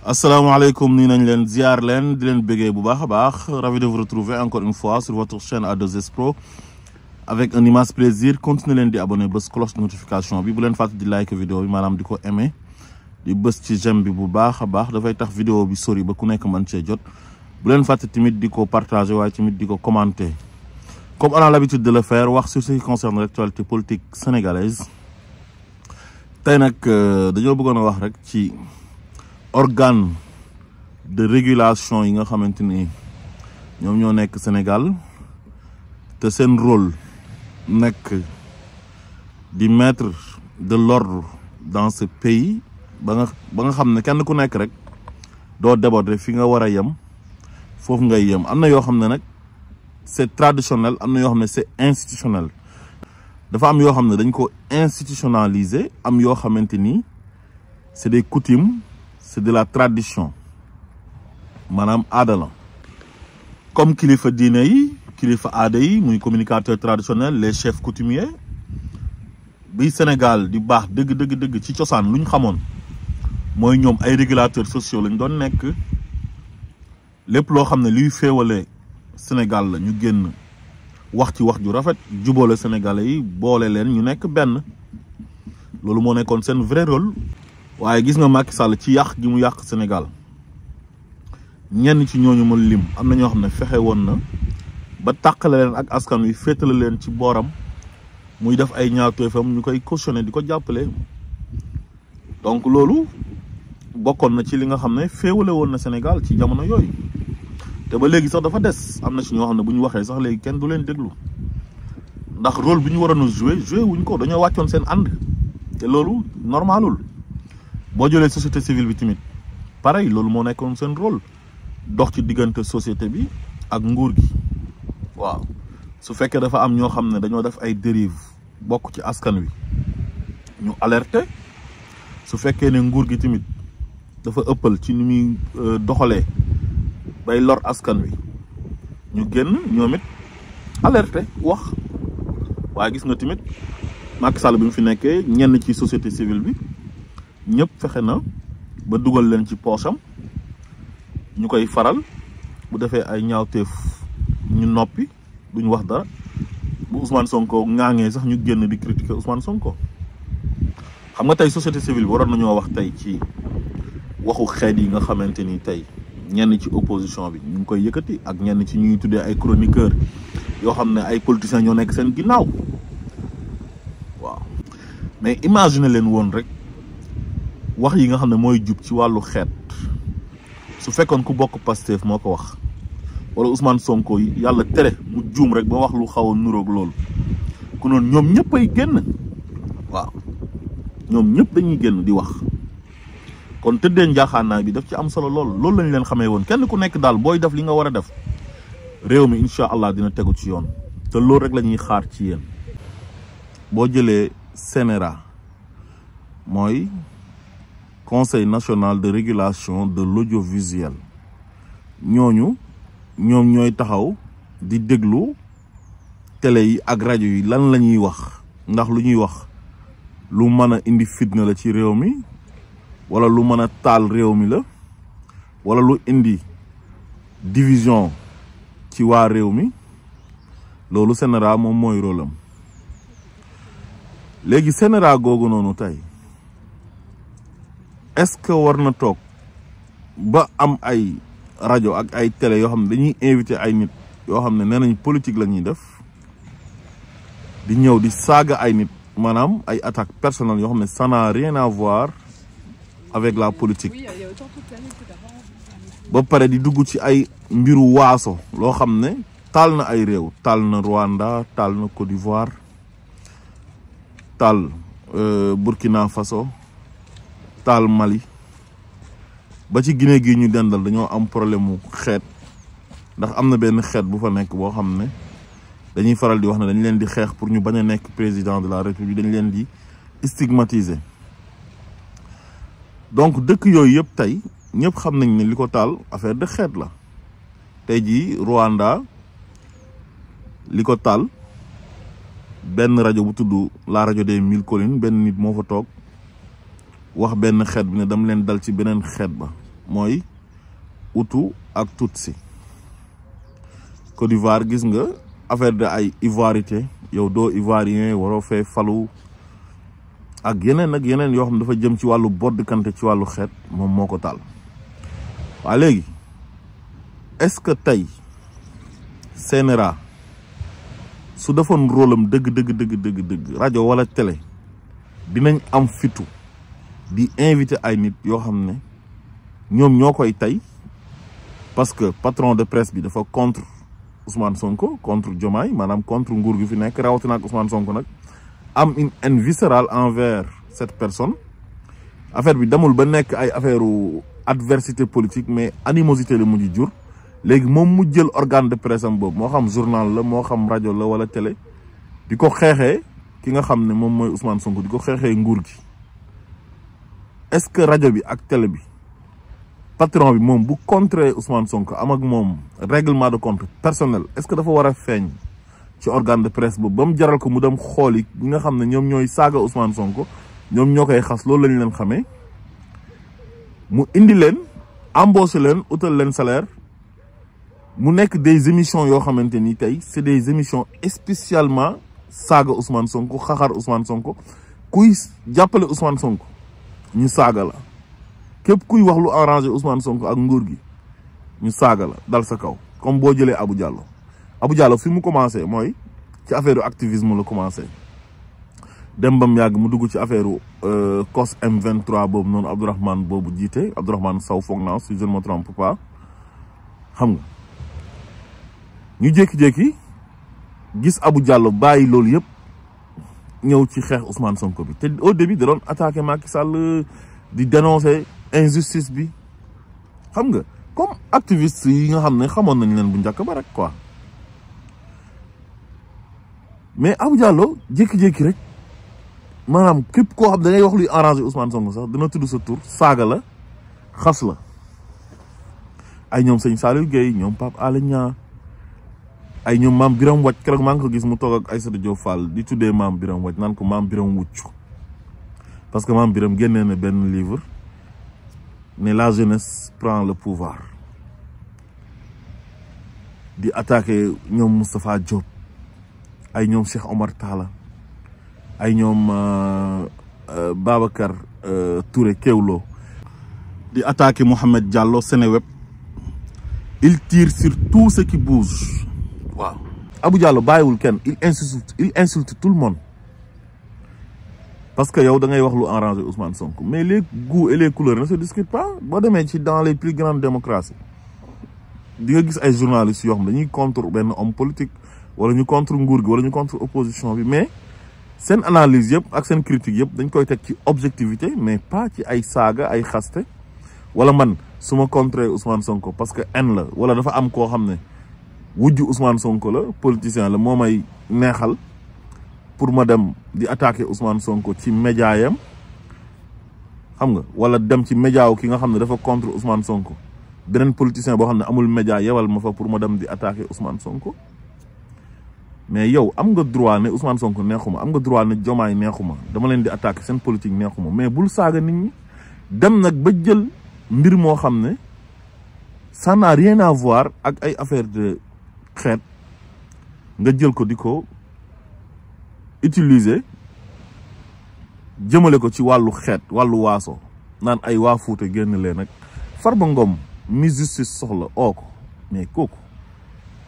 Asalaamaaleykum, nii nañ leen ziar leen di leen béggee bu baax a baax. Ravi de vous retrouver encore une fois sur votre chaîne A2S Pro avec un immense plaisir. Continuez leen di abonné bës cloche de notification bi bu leen fàtte di like vidéo bi maanaam di ko aimer di bës ci j'aime bi bu baax a baax dafay tax vidéo bi sori ba ku nekk mën cee jot. Bu leen fàtte tamit di ko partager waaye tamit di ko commenter comme on a l'habitude de le faire wax sur ce qui concerne l'actualité politique sénégalaise. Tey nag dañoo bëggoon a wax rek ci organe de régulation yi nga xamante ni ñoom ñoo nekk Sénégal te seen rôle nekk di mettre de l'ordre dans ce pays ba nga xam ne kenn ku nekk rek doo déborder fi nga war a yem foofu ngay yem. Am na yoo xam ne nag c'est traditionnel, am na yoo xam ne c'est institutionnel. Dafa am yoo xam ne dañ ko institutionnaliser, am yoo xamante ni c'est des coutumes, c'est de la tradition maanaam aada la comme kilifa diine yi kilifa aada yi muy communicateur traditionnel, les chefs coutumiers. Bi Sénégal di baax dëgg ci cosaan lu ñu xamoon mooy ñoom ay régulateurs sociaux lañ doon nekk. Lépp loo xam ne luy féewale Sénégal la ñu génn wax ci wax ju rafet jubóole Sénégalais yi boole leen ñu nekk benn. Loolu moo nekkoon seen vrai rôle. waaye gis nga Macky Sall ci yàq gi mu yàq Sénégal ñenn ci ñooñu ma lim am na ñoo xam ne fexe woon na ba tàqale leen ak askan wi féetale leen ci booram muy def ay ñaawteefam ñu koy cautionné di ko jàppale. Donc loolu bokkoon na ci li nga xam ne féewale woon na Sénégal ci jamono yooyu te ba léegi sax dafa des. Am na ci ñoo xam ne bu ñu waxee sax léegi kenn du leen déglu ndax rôle bi ñu waroon a joué wuñ ko, dañoo wàccoon seen ànd te loolu normalul. boo jëlee société civile bi tamit pareil loolu moo nekkoon seen rôle dox ci diggante société bi ak nguur gi. waaw su fekkee dafa am ñoo xam ne dañoo def ay dérive bokk ci askan wi ñu alerter. su fekkee ne nguur gi tamit dafa ëppal ci ni muy doxalee bay lor askan wi ñu génn ñoom it alerter wax. waaye gis nga tamit Macky Sall bi mu fi nekkee ñenn ci société civile bi ñëpp fexe na ba dugal leen ci poosam ñu koy faral bu defee ay ñaawteef ñu noppi duñ wax dara. bu Ousmane Sonko ŋaaŋee sax ñu génn di critiquer Ousmane Sonko. xam nga tey société civile bi waroon nañoo wax tey ci waxu xeet yi nga xamante ni tey ñenn ci opposition bi ñu ngi koy yëkkati ak ñenn ci ñuy tuddee ay chroniqueurs yoo xam ne ay politiciens ñoo nekk seen ginnaaw. waaw mais imagine leen woon rek. wax yi nga xam ne mooy jub ci wàllu xeet su fekkoon ku bokk Pastef moo ko wax wala Ousmane Sonko yi yàlla tere mu juum rek ba wax lu xaw a nuroog loolu ku noonu ñoom ñëpp ay génn. waaw ñoom ñëpp dañuy génn di wax kon tëddee njaaxaanaay bi daf ci am solo loolu lañ leen xamee woon. Kenn ku nekk daal booy def li nga war a def réew mi incha allah dina tegu ci yoon te loolu rek la ñuy xaar ci yéen. boo jëlee CNRA mooy Conseil national de régulation de l'audiovisuel ñoom ñooy taxaw di déglu télé yi ak rajo yi lan la ñuy wax ndax lu ñuy wax lu mën a indi fitna la ci réew mi wala lu mën a taal réew mi la wala lu indi division ci waa réew mi. loolu CNRA moom mooy rôle am. léegi CNRA googu noonu tey est-ce que war na toog ba am ay rajo ak ay télé yoo xam ne dañuy invité ay nit yoo xam ne nee nañ politique la ñuy def di ñëw di saaga ay nit maanaam ay attaques personnelles yoo xam ne ça n'a rien à voir avec la politique. ba pare di dugg ci ay mbiru waaso loo xam ne taal na ay réew. taal na Rwanda, taal na Côte d'Ivoire, taal Burkina Faso, taal Mali ba ci Guinée gi ñu dendal dañoo am problème mu xeet ndax am na benn xeet bu fa nekk boo xam ne dañuy faral di wax ne dañ leen di xeex pour ñu bañ a nekk président de la République, dañ leen di stigmatiser. donc dëkk yooyu yëpp tey ñëpp xam nañ ne li ko taal affaire de xeet la. tey jii Rwanda li ko taal benn rajo bu tudd la rajo des 1000 collines benn nit moo fa toog wax benn xeet bi ne dam leen dal ci beneen xeet ba mooy Hutu ak Tutsi. Côte d'Ivoire gis nga affaire de ay ivoirité yow doo ivoirien waroo fee falu ak yeneen yoo xam ne dafa jëm ci wàllu boddkante ci wàllu xeet moom moo ko taal. waa léegi est-ce que tey CNRA su defoon rôle am dëgg rajo wala télé dinañ am fitu di invité ay nit yoo xam ne ñoom ñoo koy tey parce que patron de presse bi dafa contre Ousmane Sonko contre Diomaye maanaam contre nguur gi fi nekk rawatina ak Ousmane Sonko nag am une haine viscérale envers cette personne. Affaire bi demul ba nekk ay affaire adversité politique mais animosité la mujj jur léegi moom mu jël organe de presse am boobu moo xam journal la moo xam rajo la wala télé di ko xeexee ki nga xam ne moom mooy Ousmane Sonko di ko xeexee nguur gi. Est-ce que rajo bi ak télé bi patron bi moom bu contrer Ousmane Sonko am ak moom règlement de compte personnel est-ce que dafa war a feeñ ci organe de presse boobu ba mu jaral ko mu dem xooli ñi nga xam ne ñoom ñooy saaga Ousmane Sonko ñoom ñoo koy xas loolu lañ leen xamee mu indi leen embauché leen utal leen salaire mu nekk des émissions yoo xamante ni tey c'est des émissions spécialement saaga Ousmane Sonko xaxar Ousmane Sonko kuy jàppale Ousmane Sonko ñu saaga la képp kuy wax lu arrangé Ousmane Sonko ak nguur gi ñu saaga la dal sa kaw comme boo jëlee Abou Diallo fi mu commencé mooy ci affaire activisme la commencé dem bam yàgg mu dugg ci affaire COS M23 boobu noonu Abdourahmane boobu jiite Abdourahmane Sow foog naa si je ne me trompe pas xam nga ñu jékki-jékki gis Abou Diallo bàyyi loolu yëpp ñëw ci xeex Ousmane Sonko bi te au début da doon attaqué Macky Sall di dénoncer injustice bi xam nga comme activiste yi nga xam ne xamoon nañ leen bu njëkk ba rek quoi mais Abou Diallo jékki-jékki rek maanaam képp koo xam da ngay wax luy arrangé Ousmane Sonko sax dina tudd sa tur saaga la xas la ay ñoom sëñ Saliou Gueye ñoom Pape Alé Niang ay ñoom maam Biram Wacc keroog maa ngi ko gis mu toog ak Aïssatou Diop Fall di tuddee maam Biram Wacc naan ko maam Biram Wucc parce que maam Biram génnee na benn livre ne la jeunesse prend le pouvoir di attaqué ñoom Moustapha Diop ay ñoom Cheikh Omar Talla ay ñoom Babacar Touré Kewlo di attaqué Mohamed Diallo Seneweb il tire sur tout ce qui bouge waaw Abou Diallo bàyyiwul kenn il insulte tout le monde parce que yow da ngay wax lu arrangé Ousmane Sonko mais les goûts et les couleurs ne se discutent pas boo demee ci dans les plus grandes démocraties di nga gis ay journalistes yoo xam dañuy contre benn homme politique wala ñu contre nguur gi wala ñu contre opposition bi mais seen analyse yëpp ak seen critique yëpp dañ koy teg ci objectivité mais pas ci ay saaga ay xaste wala man su ma contre Ousmane Sonko parce que haine la wala dafa am koo xam ne wujju Ousmane Sonko la politicien la moo may neexal pour ma dem di attaquer Ousmane Sonko ci média yam xam nga wala dem ci média wu ki nga xam ne dafa contre Ousmane Sonko beneen politicien boo xam ne amul média yewal ma fa pour ma dem di attaquer Ousmane Sonko mais yow am nga droit ne Ousmane Sonko neexuma am nga droit ne Diomaye neexuma dama leen di attaquer seen politique neexuma mais bul saaga nit ñi dem nag ba jël mbir moo xam ne ça n'a rien à voir ak ay affaire de xeet nga jël ko di ko utiliser jëmale ko ci wàllu xeet wàllu waaso naan ay waa Fuuta génn leen nag Farba Ngom mi justice soxla oo ko mais kooku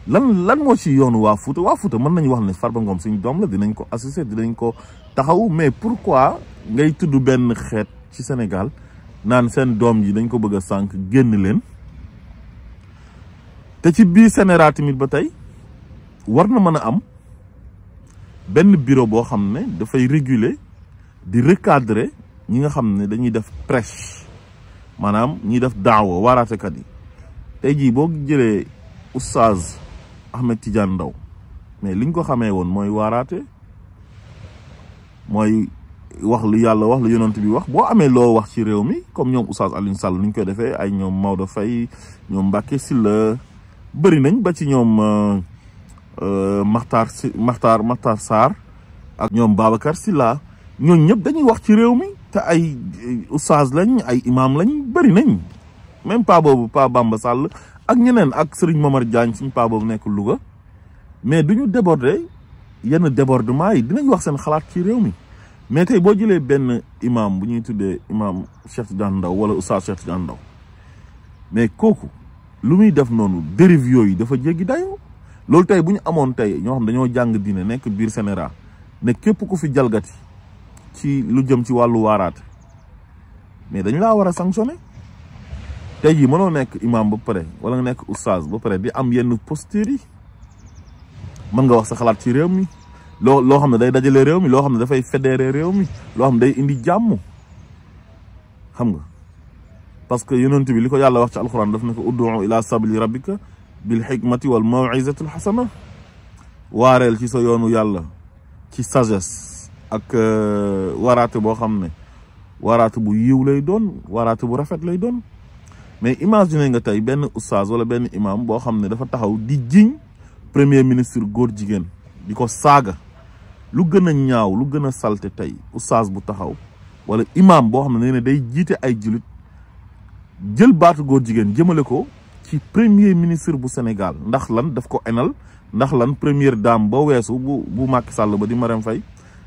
lan moo ci yoonu waa Fuuta mën nañu wax ne Farba Ngom suñ doom la dinañ ko assister dinañ ko taxaw mais pourquoi ngay tudd benn xeet ci Sénégal naan seen doom yi dañ ko bëgg a sànq génn leen te ci biir CNRA tamit ba tey war na mën a am benn bureau boo xam ne dafay réguler di recadrer ñi nga xam ne dañuy def prêche maanaam ñiy def daawa waaraatekat yi tey jii boo jëlee oustaz Ahmed Tidiane Ndao mais liñ ko xamee woon mooy waaraate mooy wax lu yàlla wax lu yonent bi wax boo amee loo wax ci réew mi comme ñoom oustaz Alioune Sall ni ñu koy defee ay ñoom Maodo Faye ñoom Mbacké Sylla bëri nañ ba ci ñoom Makhtar Sarr ak ñoom Babacar Sylla ñooñu ñëpp dañuy wax ci réew mi te ay oustaz lañ ay imam lañ bëri nañ même pa boobu Pa Bamba Sall ak ñeneen ak Serigne Momar Diagne suñu pa boobu nekk Louga mais duñu déborder yenn débordement yi dinañ wax seen xalaat ci réew mi mais tey boo jëlee benn imam bu ñuy tuddee imam Cheikh Tidiane Ndao wala Oustaz Cheikh Tidiane Ndao mais kooku lu muy def noonu dérive yooyu dafa jéggi dayoo loolu tey bu ñu amoon tey ñoo xam dañoo jàng diine nekk biir Sénégal ne képp ku fi jalgati ci lu jëm ci wàllu waaraate mais dañ laa war a sanctionné tey jii mënoo nekk imam ba pare wala nga nekk oustaz ba pare di am yenn postures yi mën nga wax sa xalaat ci réew mi loo xam ne day dajale réew mi loo xam ne dafay fédérer réew mi loo xam ne day indi jàmm xam nga parce que yonent bi li ko yàlla wax ci alxuraan daf ne ko ud'u ila sabili rabbika bil hikmati wal maw'izati al hasana waareel ci sa yoonu yàlla ci sagesse ak waraate boo xam ne waraate bu yiw lay doon waraate bu rafet lay doon mais imagine nga tey benn oustaz wala benn imam boo xam ne dafa taxaw di jiñ premier ministre góor jigéen di ko saaga lu gën a ñaaw lu gën a salte tey oustaz bu taxaw wala imam boo xam ne nee na day jiite ay julit jël baatu góor jigéen jëmale ko ci premier ministre bu Sénégal ndax lan daf ko enal ndax lan première dame ba weesu bu Macky Sall ba di Marème Faye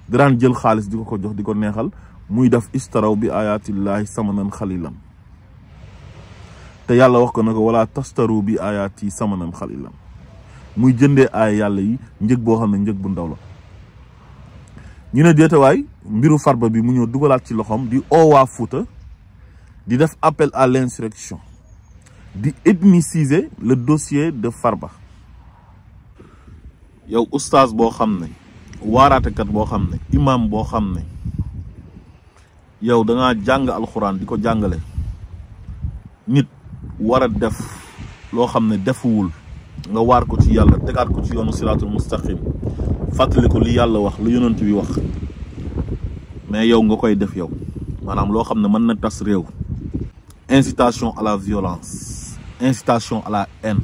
daan jël xaalis di ko jox di ko neexal muy def istaraw bi ayatillahi samanan xalilan te yàlla wax ko na ko wala tastaru bi ayati samanan xalilan muy jëndee ay yàlla yi njëg boo xam ne njëg bu ndaw la ñu ne deetawaay mbiru Farba bi mu ñëw dugalaat ci loxoom di oowaa Fuuta di def appel à l'insurrection di ethniciser le dossier de Farba yow oustaz boo xam ne waaraatekat boo xam ne imam boo xam ne yow da ngaa jàng alxuraan di ko jàngale nit war a def loo xam ne defuwul nga waar ko ci yàlla tegaat ko ci yoonu siraatul mustaqim fàttali ko li yàlla wax lu yonent bi wax mais yow nga koy def yow maanaam loo xam ne mën na tas réew incitation à la violence incitation à la haine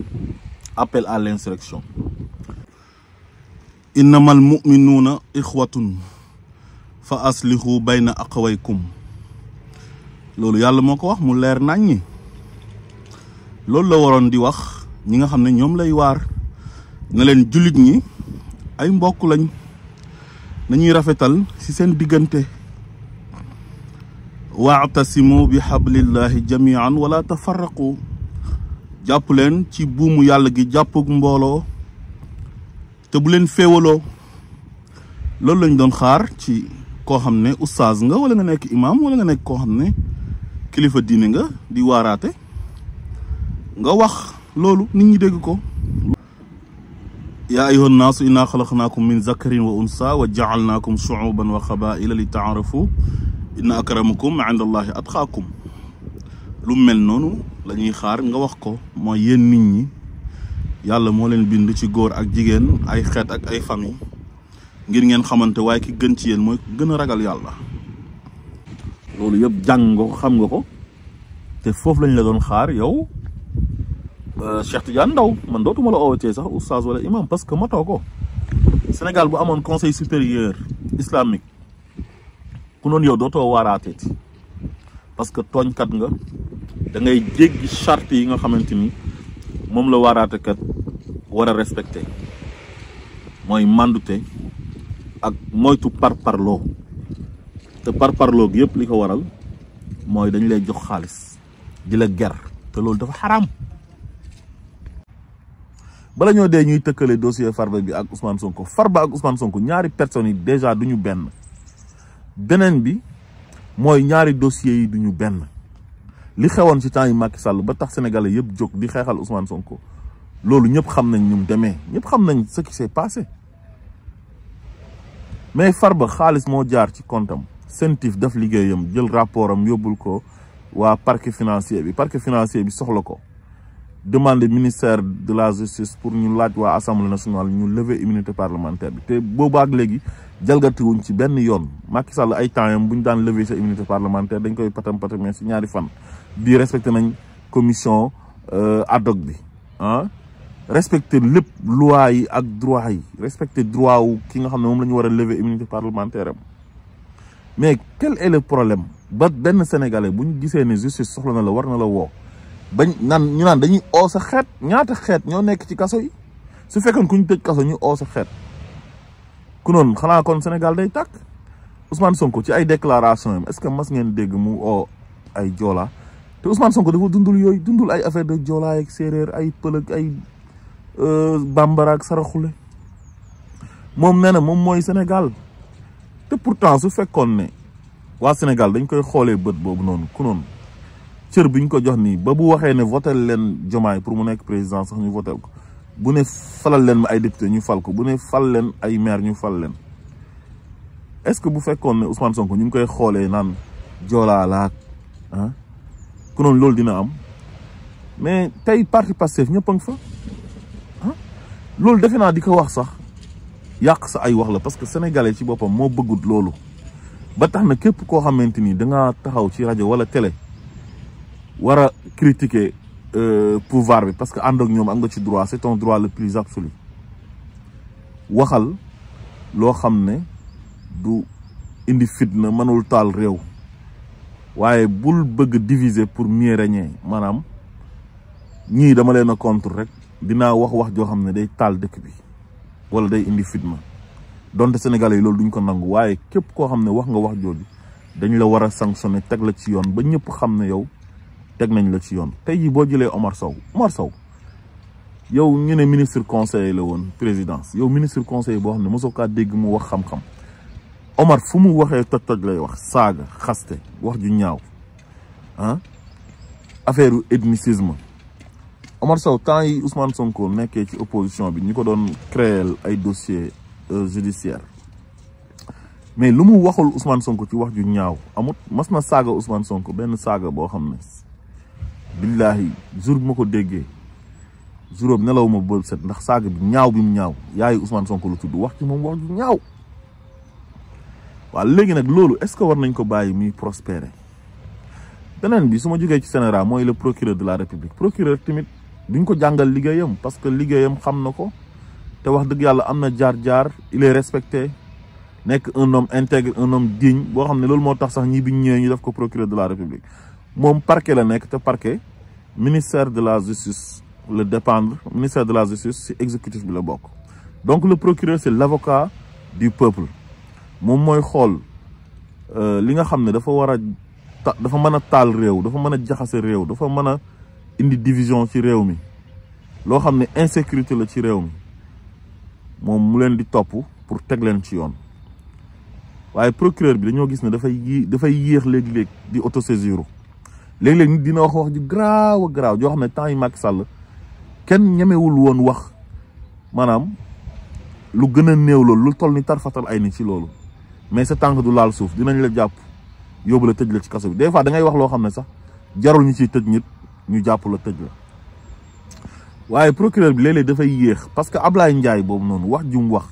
appel à l'insurrection innamal mu'minuuna ixwatun fa aslihu bayna aqwaykum loolu yàlla moo ko wax mu leer naññi loolu la waroon di wax ñi nga xam ne ñoom lay waar na leen jullit ñi ay mbokk lañ nañuy rafetal ci seen diggante wa'tasimu bi hablillahi jami'an wala tafarraqu jàpp leen ci buumu yàlla gi jàppug mbooloo te bu leen féewaloo loolu lañ doon xaar ci koo xam ne oustaz nga wala nga nekk imam wala nga nekk koo xam ne kilifa diine nga di waaraate nga wax loolu nit ñi dégg ko yaa ayyuhan naasu inna xalaqnaakum min zakarin wa unsa wa ja'alnaakum shu'uban wa qabaa'ila li ta'arafu inna akramakum inda allahi atqaakum lu mel noonu la ñuy xaar nga wax ko mooy yéen nit ñi yàlla moo leen bind ci góor ak jigéen ay xeet ak ay famille ngir ngeen xamante waaye ki gën ci yéen mooy gën a ragal yàlla loolu yëpp jàng nga ko xam nga ko te foofu lañ la doon xaar yow Cheikh Tidiane Ndao man dootuma la oowatee sax oustaz wala imam parce que matoo ko Sénégal bu amoon conseil supérieur islamique ku noonu yow dootoo waaraateeti parce que tooñkat nga da ngay jéggi charte yi nga xamante ni moom la waaraatekat war a respecté mooy mandute ak moytu parparloo te parparloo gi yëpp li ko waral mooy dañ lay jox xaalis di la ger te loolu dafa xaraam bala ñoo dee ñuy tëkkale dossier Farba bi ak Ousmane Sonko Farba ak Ousmane Sonko ñaari personnes yi déjà duñu benn beneen bi mooy ñaari dossiers yi duñu benn li xewoon ci temps yi Macky Sall ba tax sénégalais yëpp jóg di xeexal Ousmane Sonko loolu ñëpp xam nañ ñu demee ñëpp xam nañ ce qui s'est passé mais Farba xaalis moo jaar ci comptam CENTIF def liggéeyam jël rapport am yóbbul ko waa parquet financier bi soxla ko demande ministère de la justice pour ñu laaj waa assemblée nationale ñu lever immunité parlementaire bi te boobaak léegi jalgatiwuñ ci benn yoon Macky Sall ay temps yam bu ñu daan lever sa immunité parlementaire dañ koy patamee si ñaari fan bii respecté nañ commission ad hoc bi respecté lépp loi yi ak droit yi respecté droit wu ki nga xam ne moom la ñu war a lever immunité parlementaire am mais quel est le problème ba benn sénégalais bu ñu gisee ne justice soxla na la war na la woo bañ naan ñu naan dañuy oo sa xeet ñaata xeet ñoo nekk ci kaso yi su fekkoon ku ñu tëj kaso ñu oo sa xeet ku noonu xanaa kon Sénégal day tàkk. Ousmane Sonko ci ay déclaration am est-ce que mas ngeen dégg mu oo ay joola te Ousmane Sonko dafa dundul yooyu dundul ay affaire de joola ak séeréer ay pël ak ay bambara ak saraxule moom nee na moom mooy Sénégal te pourtant su fekkoon ne waa Sénégal dañ koy xoolee bët boobu noonu ku noonu cër bi ñu ko jox nii ba bu waxee ne votel leen Diomaye pour mu nekk président sax ñu votel ko bu ne falal leen ma ay député ñu fal ko bu ne fal leen ay maire ñu fal leen est-ce que bu fekkoon ne Ousmane Sonko ñu ngi koy xoolee naan joolaa laak ah ku noonu loolu dina am mais tey parti Pastef ñëpp a ngi fa ah loolu defe naa di ko wax sax yàq sa ay wax la parce que sénégalais ci boppam moo bëggut loolu ba tax na képp koo xamante ni da ngaa taxaw ci rajo wala télé war a critiquer pouvoir bi parce que ànd ak ñoom am nga ci droit c'est ton droit le plus absolu waxal loo xam ne du indi fitna mënul taal réew waaye bul bëgg diviser pour mieux régner maanaam ñii dama leen a contre rek dinaa wax joo xam ne day taal dëkk bi wala day indi fitna donte sénégalais yi loolu duñ ko nangu waaye képp koo xam ne wax nga wax jooju dañ la war a sanctionner teg la ci yoon ba ñëpp xam ne yow teg nañ la ci yoon tey jii boo jëlee Omar Sow yow ñu ne ministre conseiller la woon présidence yow ministre conseiller boo xam ne mosoo kaa dégg mu wax xam-xam Omar fu mu waxee toj lay wax saaga xaste wax ju ñaaw ah affaire ethnicisme Omar Sow temps yi Ousmane Sonko nekkee ci opposition bi ñu ko doon créer ay dossier judiciaire mais lu mu waxul Ousmane Sonko ci wax ju ñaaw amut mas na saaga Ousmane Sonko benn saaga boo xam ne billahi jour bi ma ko déggee juróom nelaw ma bël set ndax saaga bi ñaaw bi mu ñaaw yaayu Ousmane Sonko lu tudd wax ci moom wax ju ñaaw waaw léegi nag loolu est-ce que war nañ ko bàyyi muy prospérer beneen bi su ma jógee ci Sénégal mooy le procureur de la République procureur tamit duñ ko jàngal liggéeyam parce que liggéeyam xam na ko te wax dëgg yàlla am na jaar-jaar il est respecté nekk un homme intègre un homme digne boo xam ne loolu moo tax sax ñi biñ ñëwee ñu def ko procureur de la République moom parquet la nekk te parquet ministère de la justice le dépendre ministère de la justice ci exécutif bi la bokk donc le procureur c'est l'avocat du peuple moom mooy xool li nga xam ne dafa war a dafa mën a taal réew dafa mën a jaxase réew dafa mën a indi division ci réew mi loo xam ne insécurité la ci réew mi moom mu leen di topp pour teg leen ci yoon waaye procureur bi dañoo gis ne dafay yéex léegi-léeg di autosaisiru léegi-léeg nit dina wax ju garaaw a garaaw joo xam ne temps yi Macky Sall kenn ñemewul woon wax maanaam lu gën a néew loolu lu toll ni tarfatal ay ni ci loolu mais sa tànk du laal suuf dinañ la jàpp yóbbu la tëj la ci kaso bi des fois da ngay wax loo xam ne sax jarul ñu ciy tëj nit ñu jàpp la tëj la waaye procureur bi léeg-léeg dafay yéex parce que Ablaye Ndiaye boobu noonu wax jum wax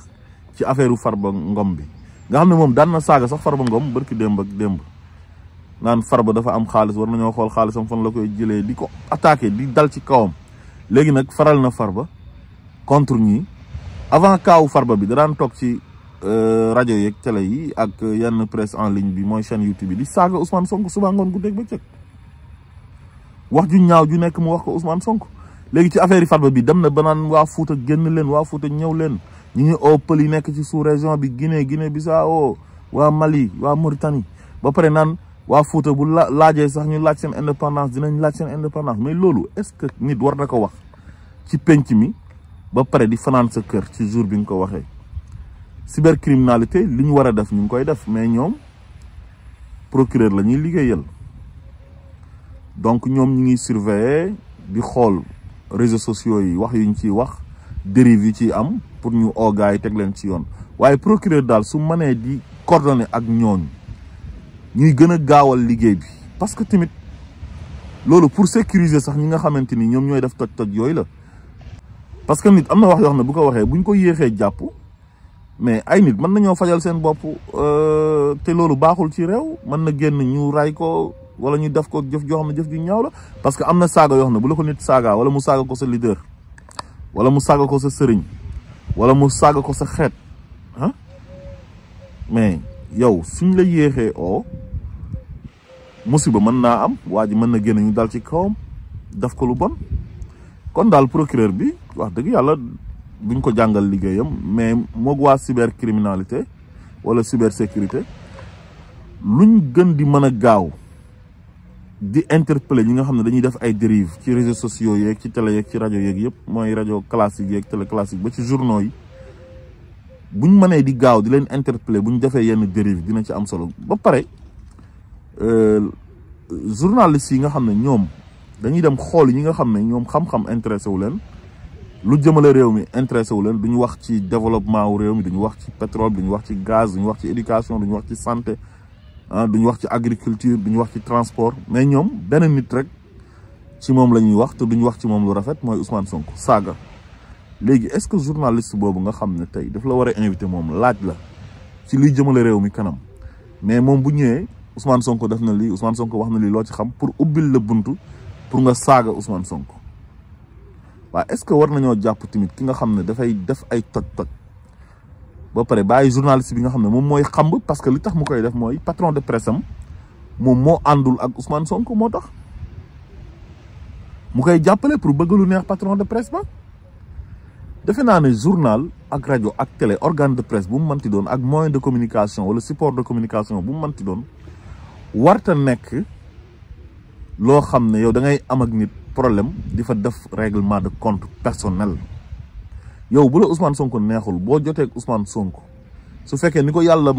ci affaire Farba Ngom bi nga xam ne moom daan na saaga sax Farba Ngom barki démb ak démb naan Farba dafa am xaalis war nañoo xool xaalisam fan la koy jëlee di ko attaqué di dal ci kawam léegi nag faral na Farba contre ñi avant kaawu Farba bi da daan toog ci rajo yeeg télé yi ak yenn presse en ligne bi mooy chaîne YouTube bi di saaga Ousmane Sonko suba ngoon guddeeg bëccëg wax ju ñaaw ju nekk mu wax ko Ousmane Sonko léegi ci affaire yi Farba bi dem na ba naan waa Fouta génn leen waa Fouta ñëw leen ñi ngi oo pël yi nekk ci sous région bi Guinée Bissau waa Mali waa Mauritanie ba pare naan waa Fouta bu laajee sax ñu laaj seen indépendance dinañ laaj seen indépendance mais loolu est-ce que nit war na ko wax ci penc mi ba pare di fanaan sa kër ci jour bi nga ko waxee cybercriminalité li ñu war a def ñu ngi koy def mais ñoom procureur la ñuy liggéeyal donc ñoom ñu ngi surveiller di xool réseaux sociaux yi wax yuñ ciy wax dérive yi ciy am pour ñu oo gars yi teg leen ci yoon waaye procureur daal su mënee di coordonner ak ñooñu ñuy gën a gaawal liggéey bi parce que tamit loolu pour sécuriser sax ñi nga xamante ni ñoom ñooy def toj-toj yooyu la parce que nit am na wax yoo xam ne bu ko waxee buñ ko yéexee jàpp mais ay nit mën nañoo fajal seen bopp te loolu baaxul ci réew mën na génn ñu ray ko wala ñu def ko jëf joo xam ne jëf ju ñaaw la parce que am na saaga yoo xam ne bu la ko nit saaga wala mu saaga ko sa leader wala mu saaga ko sa sëriñ wala mu saaga ko sa xeet ah mais yow suñ la yéexee oo musiba mën naa am waa ji mën na génn ñu dal ci kawam def ko lu bon. kon daal procureur bi wax dëgg yàlla buñ ko jàngal liggéeyam, mais moog waa cybercriminalité wala cybersécurité luñ gën di mën a gaaw di interpeller ñi nga xam ne dañuy def ay dérives ci réseaux sociaux yeeg ci télé yeeg ci rajo yeeg yëpp mooy rajo classique yeeg télé classique ba ci journaux yi buñ mënee di gaaw di leen interpeller buñ defee yenn dérive dina ci am solo. ba pare journalistes yi nga xam ne ñoom dañuy dem xool ñi nga xam ne ñoom xam-xam intéressé wu leen, lu jëmale réew mi intéressé wu leen, duñu wax ci développement wu réew mi, duñu wax ci pétrole, duñu wax ci gaz, duñu wax ci éducation, duñu wax ci santé, duñu wax ci agriculture, duñu wax ci transport, mais ñoom benn nit rek ci moom la ñuy wax te duñu wax ci moom lu rafet mooy Ousmane Sonko saaga. léegi est-ce que journaliste boobu nga xam ne tey daf la war a invité moom laaj la ci liy jëmale réew mi kanam, mais moom bu ñëwee Ousmane Sonko def na lii, Ousmane Sonko wax na lii, loo ci xam pour ubbil la buntu pour nga saaga Ousmane Sonko. waaw est-ce que war nañoo jàpp tamit ki nga xam ne dafay def ay toj-toj ba pare bàyyi journaliste bi nga xam ne moom mooy xamb, parce que li tax mu koy def mooy patron de presse am moom moo àndul ak Ousmane Sonko moo tax mu koy jàppale pour bëgg lu neex patron de presse ba. defe naa ne journal ak rajo ak télé organe de presse bu mu mënti doon ak moyen de communication wala support de communication bu mu mënti doon warta nekk loo xam ne yow da ngay am ak nit problème di fa def règlement de compte personnel. yow bu la Ousmane Sonko neexul boo jotee ak Ousmane Sonko su fekkee ni ko yàlla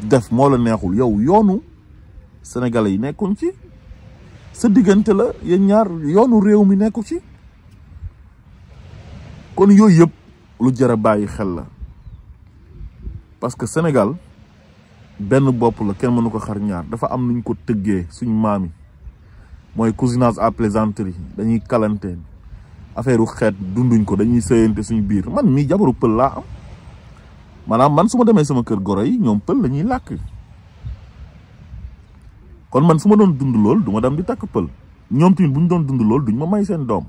def moo la neexul, yow yoonu sénégalais yi nekkuñ ci, sa diggante la yéen ñaar, yoonu réew mi nekku ci. kon yooyu yëpp lu jar a bàyyi xel la, parce que Sénégal benn bopp la, kenn mënu ko xar ñaar. dafa am nuñ ko tëggee suñ maam yi, mooy cousinage à plaisanterie, dañuy kalante affaire u xeet dunduñ ko, dañuy sëyante suñu biir. man mii jabaru pël laa am, maanaam man su ma demee sama kër goro yi ñoom pël la ñuy làkk, kon man su ma doon dund lool du ma dem di takk pël. ñoom tamit bu ñu doon dund lool duñ ma may seen doom.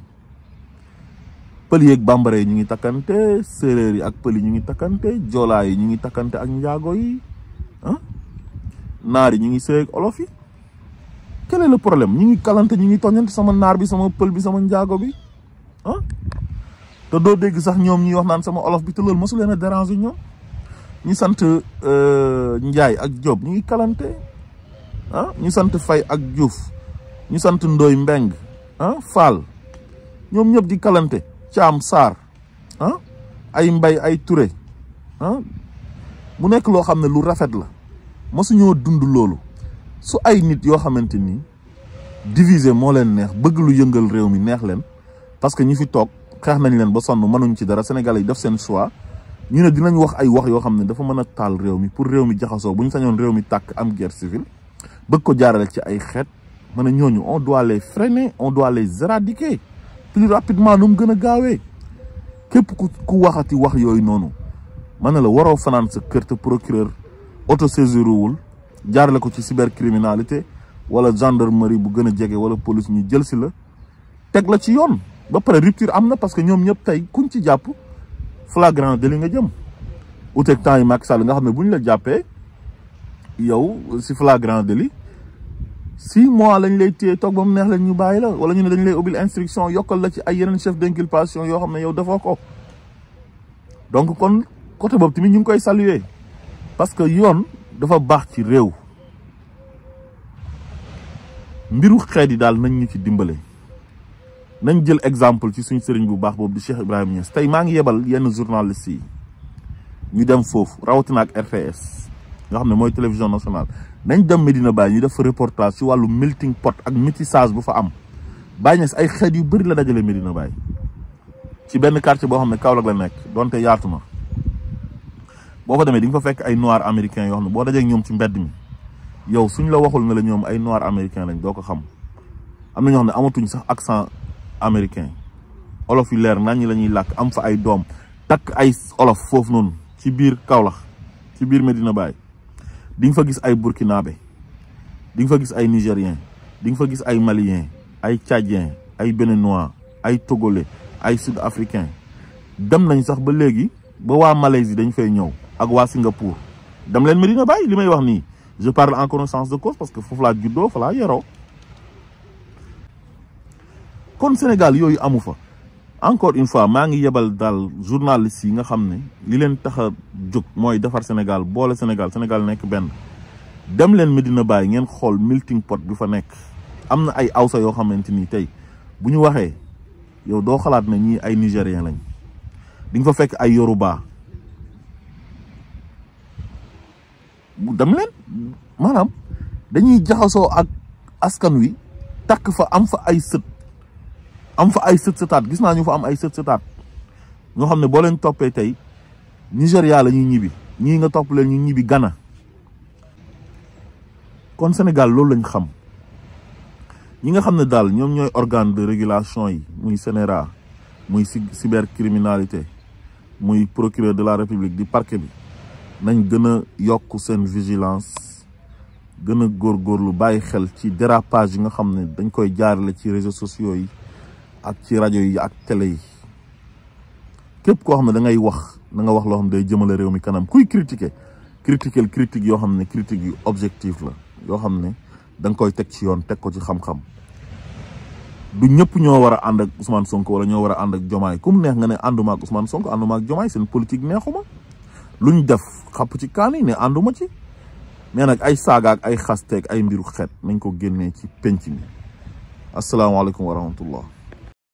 pël yi ak bambara yi ñu ngi takkante, séeréer yi ak pël yi ñu ngi takkante, joolaa yi ñu ngi takkante ak njaago yi, naar yi ñu ngi sëy ak olof yi. quel est le problème? ñu ngi kalante, ñu ngi toñante, sama naar bi, sama pël bi, sama njaago bi, te doo dégg sax ñoom ñuy wax naan sama olof bi, te loolu mosu leen a déranger ñoom. ñu sant Njaay ak Jóob ñu ngi kalante, ñu sant Fay ak Juuf, ñu sant Ndoy Mbeng, Faal, ñoom ñëpp di kalante. Caam Saar, ay Mbay, ay Ture, mu nekk loo xam ne lu rafet la. mosuñoo dund loolu. su ay nit yoo xamante ni diviser moo leen neex, bëgg lu yëngal réew mi neex leen, parce que ñi fi toog xeex nañ leen ba sonn mënuñ ci dara, Sénégalais yi def seen choix, ñu ne dinañ wax ay wax yoo xam ne dafa mën a taal réew mi pour réew mi jaxasoo, bu ñu sañoon réew mi tàkk am guerre civile, bëgg ko jaarale ci ay xeet. ma ne ñooñu on doit les freiner, on doit les éradiquer plus rapidement nu mu gën a gaawee. képp ku waxati wax yooyu noonu, ma ne la waroo fanaan sa kër te procureur autosaisiruwul jaarale ko ci cybercriminalité wala gendarmerie bu gën a jege wala police ñu jël si la teg la ci yoon. ba pare rupture am na, parce que ñoom ñëpp tey kuñ ci jàpp flagrant délit nga jëm. uteeg temps yi Macky Sall nga xam ne bu ñu la jàppee yow si flagrant délit 6 mois lañ lay téye toog ba mu neex leen ñu bàyyi la, wala ñu ne dañ lay ubbil instruction yokkal la ci ay yeneen chef d'inculpation yoo xam ne yow defoo ko. donc kon côté boobu tamit ñu ngi koy saluer, parce que yoon dafa baax ci réew. mbiru xeet yi daal nañ ñu ci dimbale. nañ jël exemple ci suñ sëriñ bu baax boobu di Cheikh Ibrahima Niass. tey maa ngi yebal yenn journalistes yi ñu dem foofu, rawatina ak RTS nga xam ne mooy télévision nationale. nañ dem Medina Baye ñu def fa reportage ci wàllu melting pot ak métissage bu fa am. Baye Niass ay xeet yu bëri la dajale Medina Baye ci benn quartier boo xam ne Kaolack la nekk, donte yaatu na. boo fa demee di nga fa fekk ay noirs américains yoo xam ne boo dajee ak ñoom ci mbedd mi, yow suñ la waxul ne la ñoom ay noirs américains lañ doo ko xam. am na ñoo xam ne amatuñ sax accent américain, olof yu leer nañ la ñuy làkk, am fa ay doom takk ay olof foofu noonu ci biir Kaolack, ci biir Medina Baye. di nga fa gis ay burkinabé, di nga fa gis ay nigérien, di nga fa gis ay malien, ay tchadien, ay béninois, ay togolais, ay sud africain. dem nañ sax ba léegi ba waa Malaisie dañ fay ñëw ak waa Singapour. dem leen Medina Baye, li may wax nii je parle en connaissance de cause, parce que foofu laa juddoo fa laa yeroo. kon Sénégal yooyu amu fa. Encore une fois maa ngi yebal daal journalistes yi nga xam ne li leen tax a jóg mooy defar Sénégal boole Sénégal nekk benn dem leen Medina Baye ngeen xool melting pot bi fa nekk. am na ay awsa yoo xamante ni tey bu ñu waxee yow doo xalaat na ñii ay nigérien lañ di nga fa fekk ay yoruba dem leen maanaam dañuy jaxasoo ak askan wi takk fa am fa ay sët sëtaat gis naa ñu fa am ay sët sëtaat ñoo xam ne boo leen toppee tey Nigéria la ñuy ñibbi ñii nga topp leen ñu ñibbi Ghana kon Sénégal loolu lañ xam ñi nga xam ne daal ñoom ñooy organe de régulation yi muy CNRA muy cybercriminalité muy procureur de la République di parquet bi nañ gën a yokk seen vigilance gën a góorgóorlu bàyyi xel ci dérapage yi nga xam ne dañ koy jaarale ci réseaux sociaux yi ak ci rajo yi ak télé yi képp koo xam ne da ngay wax na nga wax loo xam ne day jëmale réew mi kanam kuy critique yoo xam ne critique yu objectif la yoo xam ne da nga koy teg ci yoon teg ko ci xam-xam du ñëpp ñoo war a ànd ak Ousmane Sonko wala ñoo war a ànd ak Diomaye ku mu neex nga ne ànduma ak Ousmane Sonko ànduma ak Diomaye seen politique neexuma luñ def xapp ci kaani ne ànduma ci mais nag ay saaga ak ay xasteeg ay mbiru xeet nañ ko génnee ci penc mi asalaamaaleykum wa rahmatullah